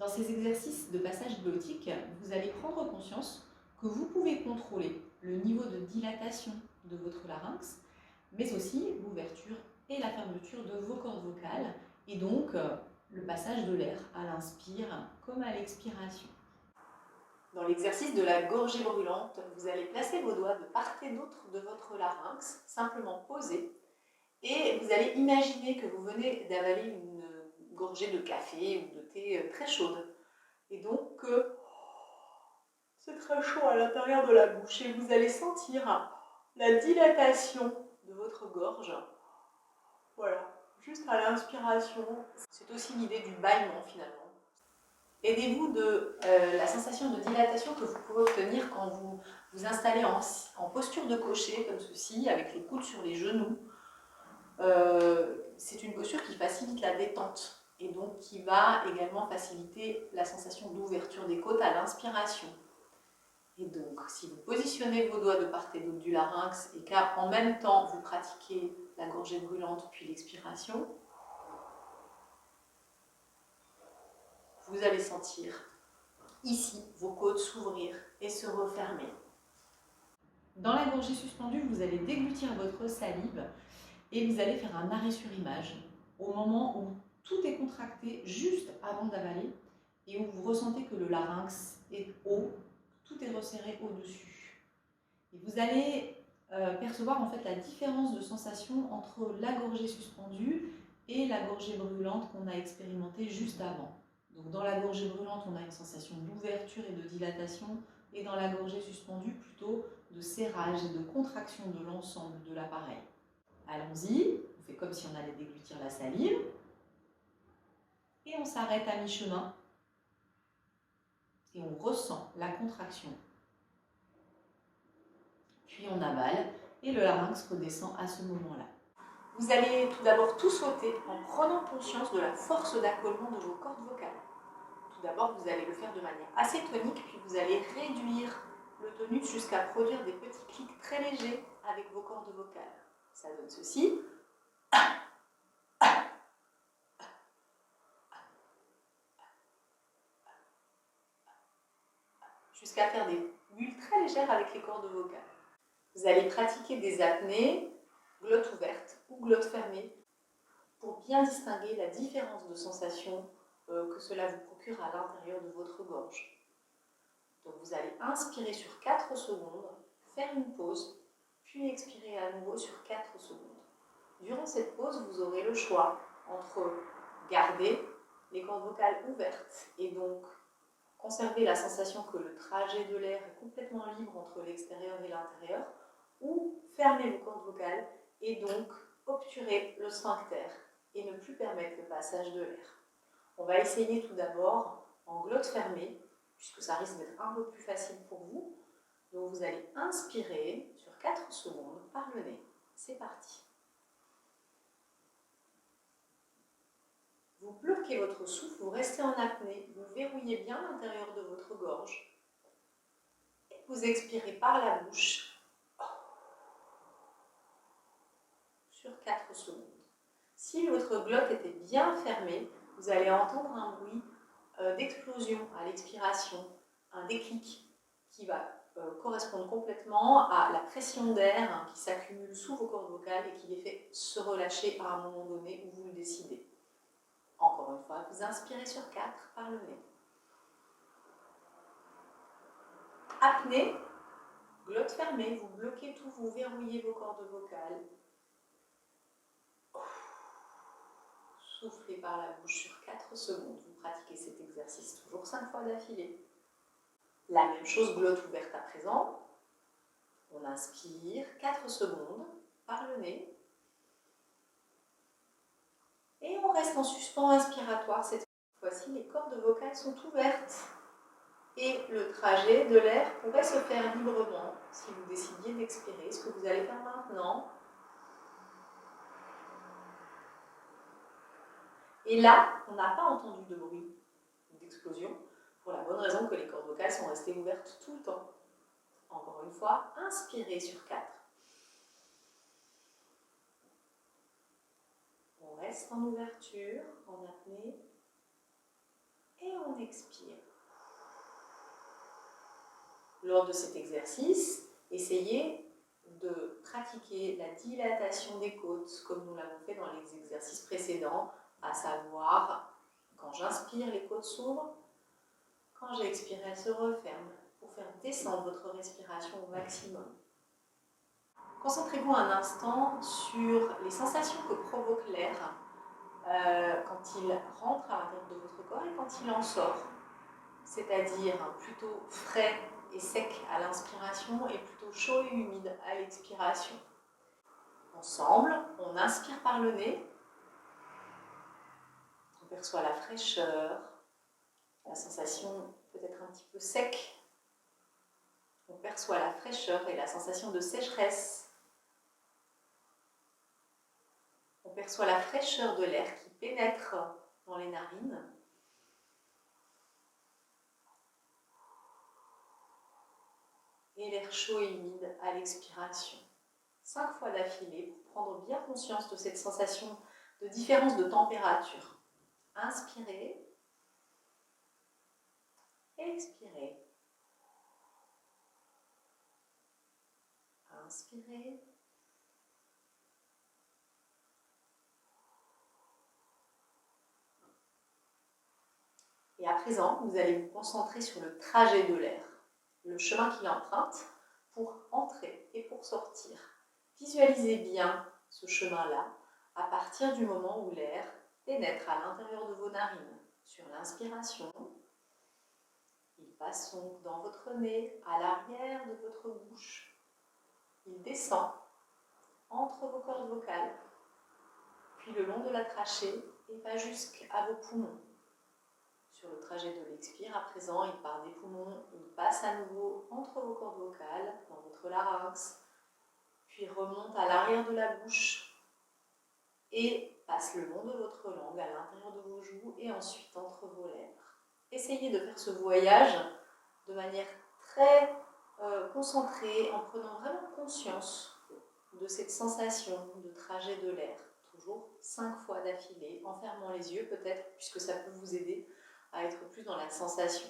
Dans ces exercices de passage glottique, vous allez prendre conscience que vous pouvez contrôler le niveau de dilatation de votre larynx, mais aussi l'ouverture et la fermeture de vos cordes vocales, et donc le passage de l'air à l'inspire comme à l'expiration. Dans l'exercice de la gorgée brûlante, vous allez placer vos doigts de part et d'autre de votre larynx, simplement posés, et vous allez imaginer que vous venez d'avaler une gorgée de café ou de thé très chaude. Et donc, c'est très chaud à l'intérieur de la bouche et vous allez sentir la dilatation de votre gorge. Voilà, juste à l'inspiration. C'est aussi l'idée du bâillement finalement. Aidez-vous de la sensation de dilatation que vous pouvez obtenir quand vous vous installez en posture de cocher, comme ceci, avec les coudes sur les genoux. C'est une posture qui facilite la détente et donc qui va également faciliter la sensation d'ouverture des côtes à l'inspiration. Et donc, si vous positionnez vos doigts de part et d'autre du larynx et qu'en même temps vous pratiquez la gorgée brûlante puis l'expiration, vous allez sentir ici vos côtes s'ouvrir et se refermer. Dans la gorgée suspendue, vous allez déglutir votre salive et vous allez faire un arrêt sur image au moment où tout est contracté juste avant d'avaler et où vous ressentez que le larynx est haut, tout est resserré au-dessus. Et vous allez percevoir en fait la différence de sensation entre la gorgée suspendue et la gorgée brûlante qu'on a expérimentée juste avant. Donc dans la gorgée brûlante, on a une sensation d'ouverture et de dilatation, et dans la gorgée suspendue, plutôt de serrage et de contraction de l'ensemble de l'appareil. Allons-y, on fait comme si on allait déglutir la salive, et on s'arrête à mi-chemin, et on ressent la contraction. Puis on avale, et le larynx redescend à ce moment-là. Vous allez tout d'abord tout sauter en prenant conscience de la force d'accollement de vos cordes vocales. Tout d'abord, vous allez le faire de manière assez tonique, puis vous allez réduire le tonus jusqu'à produire des petits clics très légers avec vos cordes vocales. Ça donne ceci. Jusqu'à faire des bulles très légères avec les cordes vocales. Vous allez pratiquer des apnées, glotte ouverte ou glotte fermée, pour bien distinguer la différence de sensation que cela vous procure à l'intérieur de votre gorge. Donc vous allez inspirer sur 4 secondes, faire une pause, puis expirer à nouveau sur 4 secondes. Durant cette pause, vous aurez le choix entre garder les cordes vocales ouvertes et donc conserver la sensation que le trajet de l'air est complètement libre entre l'extérieur et l'intérieur, ou fermer vos cordes vocales et donc obturer le sphincter et ne plus permettre le passage de l'air. On va essayer tout d'abord en glotte fermée, puisque ça risque d'être un peu plus facile pour vous. Donc vous allez inspirer sur 4 secondes par le nez. C'est parti. Vous bloquez votre souffle, vous restez en apnée, vous verrouillez bien l'intérieur de votre gorge. Et vous expirez par la bouche sur 4 secondes. Si votre glotte était bien fermée, vous allez entendre un bruit d'explosion à l'expiration, un déclic qui va correspondre complètement à la pression d'air qui s'accumule sous vos cordes vocales et qui les fait se relâcher à un moment donné où vous le décidez. Encore une fois, vous inspirez sur 4 par le nez. Apnée, glotte fermée, vous bloquez tout, vous verrouillez vos cordes vocales. Soufflez par la bouche sur 4 secondes. Vous pratiquez cet exercice toujours 5 fois d'affilée. La même chose, glotte ouverte à présent. On inspire 4 secondes par le nez. Et on reste en suspens inspiratoire. Cette fois-ci, les cordes vocales sont ouvertes. Et le trajet de l'air pourrait se faire librement si vous décidiez d'expirer. Ce que vous allez faire maintenant. Et là, on n'a pas entendu de bruit d'explosion, pour la bonne raison que les cordes vocales sont restées ouvertes tout le temps. Encore une fois, inspirez sur 4. On reste en ouverture, en apnée. et on expire. Lors de cet exercice, essayez de pratiquer la dilatation des côtes comme nous l'avons fait dans les exercices précédents, à savoir quand j'inspire, les côtes s'ouvrent, quand j'expire, elles se referment pour faire descendre votre respiration au maximum. Concentrez-vous un instant sur les sensations que provoque l'air quand il rentre à l'intérieur de votre corps et quand il en sort, c'est-à-dire plutôt frais et sec à l'inspiration et plutôt chaud et humide à l'expiration. Ensemble, on inspire par le nez, on perçoit la fraîcheur, la sensation peut-être un petit peu sec, on perçoit la fraîcheur et la sensation de sécheresse. On perçoit la fraîcheur de l'air qui pénètre dans les narines. Et l'air chaud et humide à l'expiration. 5 fois d'affilée pour prendre bien conscience de cette sensation de différence de température. Inspirez, expirez. Inspirez. Et à présent, vous allez vous concentrer sur le trajet de l'air, le chemin qu'il emprunte pour entrer et pour sortir. Visualisez bien ce chemin-là à partir du moment où l'air pénètre à l'intérieur de vos narines. Sur l'inspiration, il passe donc dans votre nez, à l'arrière de votre bouche. Il descend entre vos cordes vocales, puis le long de la trachée et va jusqu'à vos poumons. Sur le trajet de l'expire, à présent, il part des poumons, il passe à nouveau entre vos cordes vocales, dans votre larynx, puis remonte à l'arrière de la bouche et passe le long de votre langue, à l'intérieur de vos joues et ensuite entre vos lèvres. Essayez de faire ce voyage de manière très concentrée, en prenant vraiment conscience de cette sensation de trajet de l'air. Toujours 5 fois d'affilée, en fermant les yeux peut-être, puisque ça peut vous aider à être plus dans la sensation.